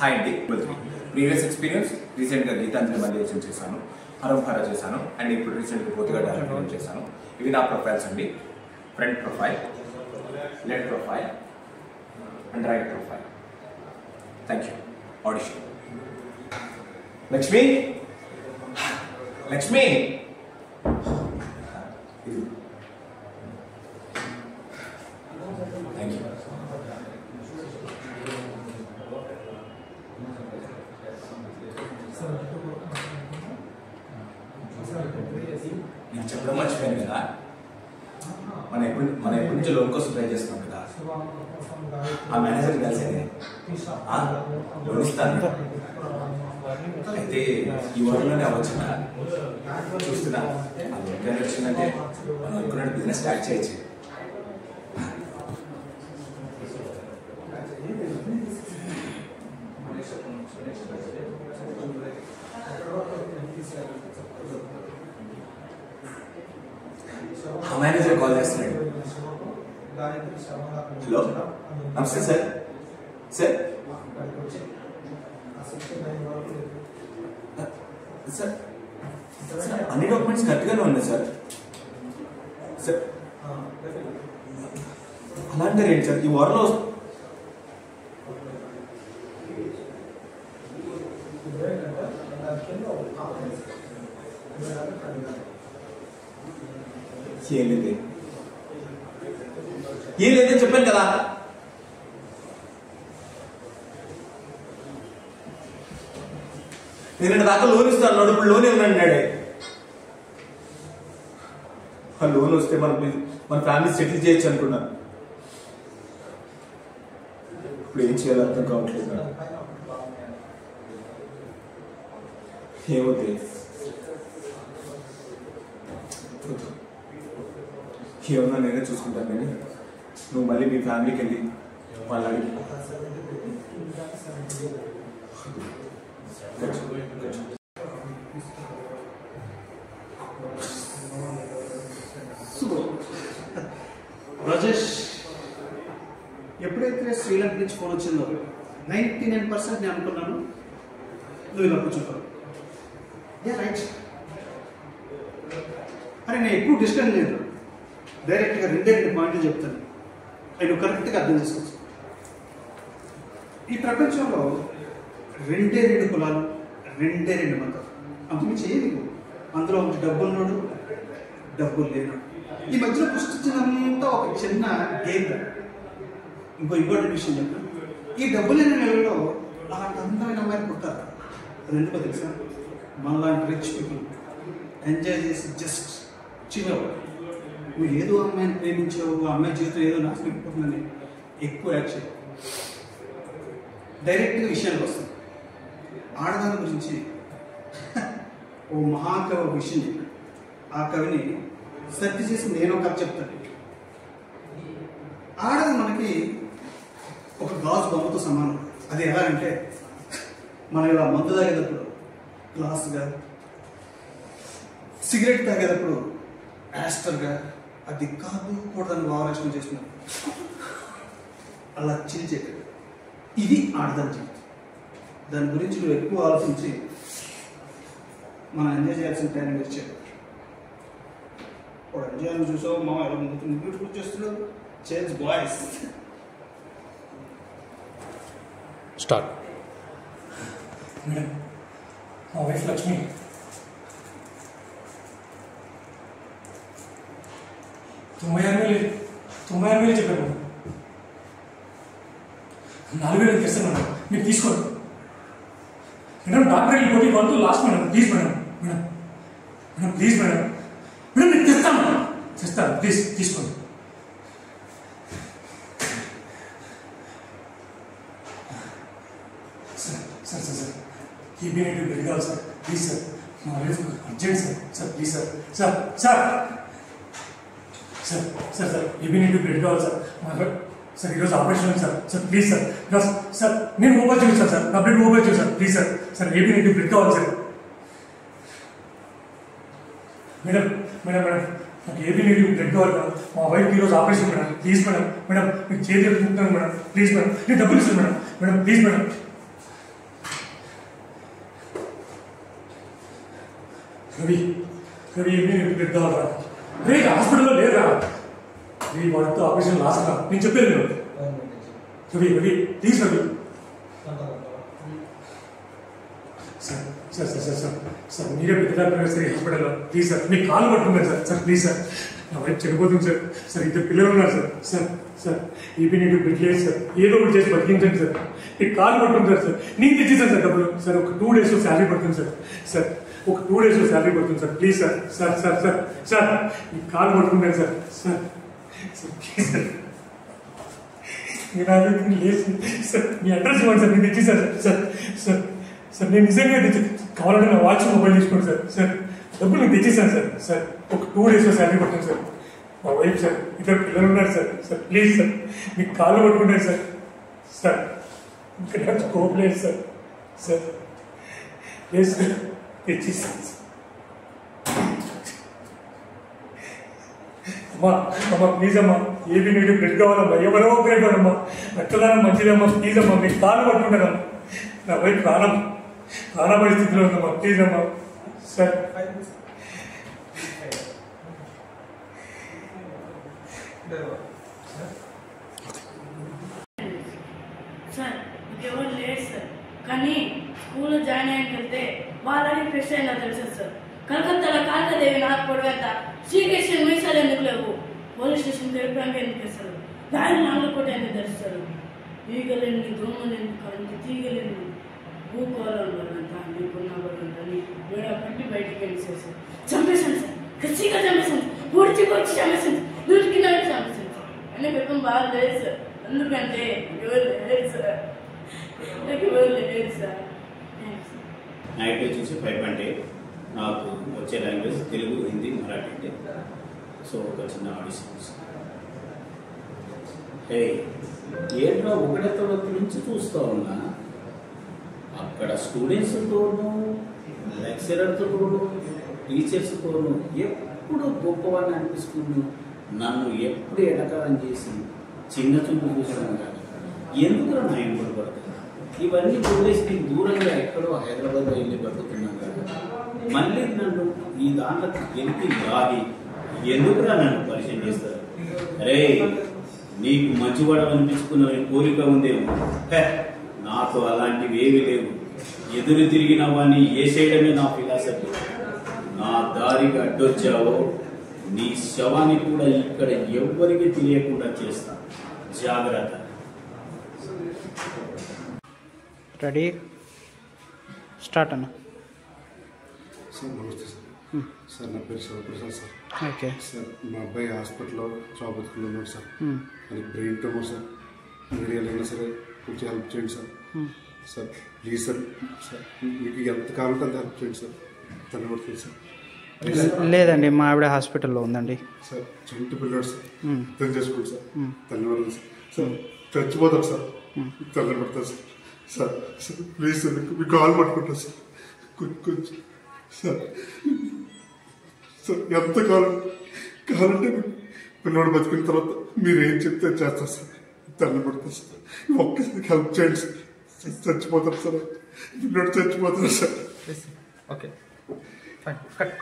Hi అండి. Previous experience రీసెంట్గా గీతాంజలి మల్లియోచన చేశాను, హరంహర చేశాను అండ్ ఇప్పుడు రీసెంట్గా పోతుగా డైరెక్ట్ చేశాను. ఇవి నా ప్రొఫైల్స్ అండి. Front profile, left profile and right profile. Thank you. Audition. Lakshmi, Lakshmi, thank you. నేను చెప్పడం మర్చిపోయాను కదా, మన ఎప్పటి నుంచి లోన్ కోసం ట్రై చేస్తున్నాం కదా, ఆ మేనేజర్ కలిసేది లోన్ ఇస్తాను. అయితే ఈ ఊరిలోనే అవ్వచ్చునా చూస్తున్నా. ఆ లోన్ వచ్చిందంటే మనం అనుకున్నట్టు బిజినెస్ స్టార్ట్ చేయొచ్చు. మేనేజర్ కాల్ చేస్తున్నాడు. హలో, నమస్తే సార్. సార్ సార్ సార్ అన్ని డాక్యుమెంట్స్ కరెక్ట్గానే ఉన్నాయి సార్. సార్ అలాంటి రేట్ సార్ ఈ వారంలో ఏం లేదని చెప్పాను కదా. నేను దాకా లోన్ ఇస్తాను, ఇప్పుడు లోన్ ఏమన్నాడు. ఆ లోన్ వస్తే మన ఫ్యామిలీ సెటిల్ చేయొచ్చు అనుకున్నాను. ఇప్పుడు ఏం చేయాలో అర్థం కావట్లేదు. ఏమవుతుంది ఏమన్నా నేనే చూసుకుంటాను. నేను నువ్వు మళ్ళీ మీ ఫ్యామిలీకి వెళ్ళి వాళ్ళు అడిగి రాజేష్, ఎప్పుడైతే శ్రీలంక నుంచి ఫోన్ వచ్చిందో 99% నేను అనుకున్నాను నువ్వు ఇలా కూర్చుంటావు. రైట్. అరే నేను ఎక్కువ డిస్కషన్ లేదు, డైరెక్ట్గా రెండే పాయింట్లు చెప్తాను, అవి నువ్వు కరెక్ట్గా అర్థం చేసుకోవచ్చు. ఈ ప్రపంచంలో రెండే రెండు కులాలు, రెండే రెండు మతాలు, అంతకుమించి ఏది. అందులో ఒకటి డబ్బులున్నాడు, డబ్బులు లేనాడు. ఈ మధ్యలో పుష్టించినంతా ఒక చిన్న గేమ్. ఇంకో ఇంపార్టెంట్ విషయం చెప్పాను, ఈ డబ్బు లేని నెలలో అలాంటి అందమైన అమ్మాయిలు పుట్టారు. అది ఎందుకో తెలుసా? మనలాంటి రిచ్ పీపుల్ ఎంజాయ్ చేసి జస్ట్ చిన్నవాడు. నువ్వు ఏదో అమ్మాయిని ప్రేమించావు, ఆ అమ్మాయి జీవితం ఏదో నాశనమైపోతుందని ఎక్కువ యాక్షన్. డైరెక్ట్గా విషయానికి వస్తుంది. ఆడదాని గురించి ఓ మహాకవి ఒక విషయం చెప్పాడు. ఆ కవిని సెర్చ్ చేసి నేను ఒక కథ చెప్తాను. ఆడది మనకి ఒక గాజు బొమ్మతో సమానం. అది ఎలా అంటే, మనం ఇలా మందు తాగేటప్పుడు గ్లాస్గా, సిగరెట్ తాగేటప్పుడు యాస్టర్గా, అది కాదు కూడదని భావరక్షణ చేస్తున్నారు. అలా చిల్చేది. ఇది ఆడదాని జీవితం. దాని గురించి నువ్వు ఎక్కువ ఆలోచించి మనం ఎంజాయ్ చేయాల్సిన టైం వచ్చేది. వాడు ఎంజాయ్ చూసావు, మా ఎలా ముందు బ్యూటిఫుల్ చేస్తున్నావు. Change boys start. మేడం, మా వైఫ్ లక్ష్మి తొంభై ఆరు వేలు చెప్పాను మేడం. 4,000 తెస్తాను మేడం, మీరు తీసుకోండి మేడం. డాక్టర్ వెళ్ళిపోతే వాళ్ళు last madam. Please madam, madam madam please madam, madam నేను తెస్తాను ప్లీజ్ తీసుకోండి. Sir sir sir immediately bed కావాలి సార్, ప్లీజ్ సార్. మా wife urgent sir. Sir please sir. Sir sir sir sir sir immediately bed కావాలి sir. మా sir ఈరోజు operation ఉంది sir. Sir please sir. ఈరోజు సార్ నేను ఓపెన్ చూసాను సార్, నా బ్లడ్ ఓపెన్ చూసాను. Please sir. Sir immediately blood కావాలి సార్. మేడం మేడం మేడం నాకు ఏబీ నెగిటివ్ బ్లడ్ కావాలి మేడం. మా వైఫ్ ఈరోజు operation madam. Please madam. Madam మీకు చేతి చెప్తున్నాను మేడం. ప్లీజ్ మేడం, నేను డబ్బులు ఇస్తాను madam. Madam please madam. Ravi Ravi evening blood కావాలరా. రే హాస్పిటల్లో లేదురా. రవి వాడితో ఆపరేషన్ లాస్ట్ రా. నేను చెప్పేది నేను. Ravi Ravi please Ravi. Sir sir sir sir sir sir మీరే పెద్ద డాక్టర్ సార్ హాస్పిటల్లో. ప్లీజ్ సార్ మీకు కాలు పట్టుకున్నారు సార్. సార్ ప్లీజ్ సార్ నా వైపు చెడిపోతుంది సార్. సార్ ఇద్దరు పిల్లలు ఉన్నారు సార్. సార్ సార్ ఈపీ నీకు బిడ్ లేదు సార్. ఏదో ఒకటి చేసి బతికించండి సార్. మీకు కాలు పట్టుకుంటారు సార్. నేను తెచ్చేసాను సార్ డబ్బులు. సార్ ఒక 2 days శాలరీ పడుతుంది సార్. సార్ ఒక 2 days శాలరీ పడుతుంది sir. Please sir. Sir sir sir sir మీకు కాలు పట్టుకుంటాను sir. Sir sir please sir మీరు ఆలోచన లేదు సార్. మీ అడ్రస్ ఇవ్వండి సార్. నేను తెచ్చేసాను సార్. సార్ సార్ నేను నిజంగా తెచ్చి కావాలంటే నా వాచ్ మొబైల్ తీసుకోండి సార్. సార్ డబ్బులు నేను తెచ్చేసాను సార్. సార్ ఒక 2 days శాలరీ పడుతుంది సార్. మా వైఫ్ సార్ ఇద్దరు పిల్లలు ఉన్నారు సార్. సార్ ప్లీజ్ సార్ మీకు కాళ్ళు పట్టుకుంటాను సార్. సార్ ఇంకా నాకు స్కోప్ లేదు సార్. సార్ లేదు సార్ తెచ్చిస్తాను సార్. అమ్మా అమ్మా ప్లీజ్ అమ్మా ఏబీ నీటి బ్లడ్ కావాలమ్మా. ఎవరో ఒకరే కాదమ్మా. రక్తదానం మంచిదమ్మా. ప్లీజ్ అమ్మా మీకు కాళ్ళు పట్టుకుంటానమ్మా. నా వైఫ్ ప్రాణ పరిస్థితిలో ఉందమ్మా. ప్లీజ్ అమ్మా. సార్ సార్ ఇంకెవరు లేరు సార్. కానీ స్కూల్లో జాయిన్ అయ్యేంటే వాళ్ళని ఫ్రెష్ అయినా తెలుసు సార్. కలకత్తాలో కాళికాదేవి నాకు పొడవేత శ్రీకృష్ణ మీసాలు ఎందుకు లేవు. పోలీస్ స్టేషన్ తెలిపాక ఎందుకు వేస్తారు. దాని 4 కోట ఎందుకు తెరుస్తారు. ఈగలేని దోమలేని కరెంటు తీగలేని భూకోలం వల్లంతా మీకున్న వల్లంతా వేడ పట్టి బయటికి వెళ్ళేసేసారు. చంపేశాను సార్. ఖచ్చితంగా చంపేశాను. పొడిచి చంపేశాను. దూరికి చంపేశాను సార్. అన్నీ పెట్టుకుని బాగా లేదు సార్. ఎందుకంటే ఎవరు లేదు సార్. ఎవరు లేదు సార్. నైట్ వచ్చేసి 5.8. నాకు వచ్చే లాంగ్వేజ్ తెలుగు, హిందీ, మరాఠీ అంటే. సో ఒక చిన్న ఆడిషన్. ఏంటో 1వ తరగతి నుంచి చూస్తూ ఉన్నా అక్కడ స్టూడెంట్స్తోనూ లెక్చరర్తోనూ టీచర్స్తోనూ ఎప్పుడు గొప్పవాడిని అనిపిస్తుంది. నన్ను ఎప్పుడు ఎడకారం చేసి చిన్న చూపు చూసాను కానీ ఎందుకు నా ఇంట్లో పడుతున్నా. ఇవన్నీ వదిలేసి దూరంగా ఎక్కడో హైదరాబాద్లో వెళ్ళి బతుకుతున్నాను కానీ మళ్ళీ నన్ను ఈ దాంట్లోకి గెలిపి రాగి ఎందుకురా నన్ను పరిచయం చేస్తారు. అరే నీకు మంచివాడు అనిపించుకున్న కోరిక ఉందేమో. నాకు అలాంటివి ఏమీ లేవు. ఎదురు తిరిగిన వాడిని వేసేయడమే నా ఫిలాసఫీ. నా దారికి అడ్డొచ్చావో నీ శవాన్ని కూడా ఇక్కడ ఎవ్వరికి తెలియకుండా చేస్తా. జాగ్రత్త. రెడీ స్టార్ట్ అన్న. సార్ నమస్తే సార్. సార్ నా పేరు శివప్రసాద్ సార్. ఓకే సార్ మా అబ్బాయి హాస్పిటల్లో జాబ్ బతుకులు ఉన్నాడు సార్. అది బ్రెయిన్ ట్యూమర్ సార్. మీరు ఎలాగైనా సరే కొంచెం హెల్ప్ చేయండి sir. Sir please sir. Sir మీకు ఎంత కావాలంటే అంత హెల్ప్ చేయండి సార్. ధన్యవాదాలు సార్. లేదండి మా ఆవిడ హాస్పిటల్లో ఉందండి. సార్ చెంటి పిల్లడు సార్. అర్థం చేసుకోండి సార్. ధన్యవాదాలు సార్. సార్ చచ్చిపోతాం సార్. ధన్యపడతాను sir. Sir sir please sir మీకు కాల్ పట్టుకుంటాను సార్. కొంచెం సార్ సార్ ఎంత కావాలంటే పిల్లవాడు బతికిన తర్వాత మీరు ఏం చెప్తే చేస్తారు సార్. ధన్యపడతాను సార్. ఒక్కసారి హెల్ప్ చేయండి సార్. చచ్చిపోతారు సార్. పిల్లవాడు చచ్చిపోతారు సార్. Okay fine cut.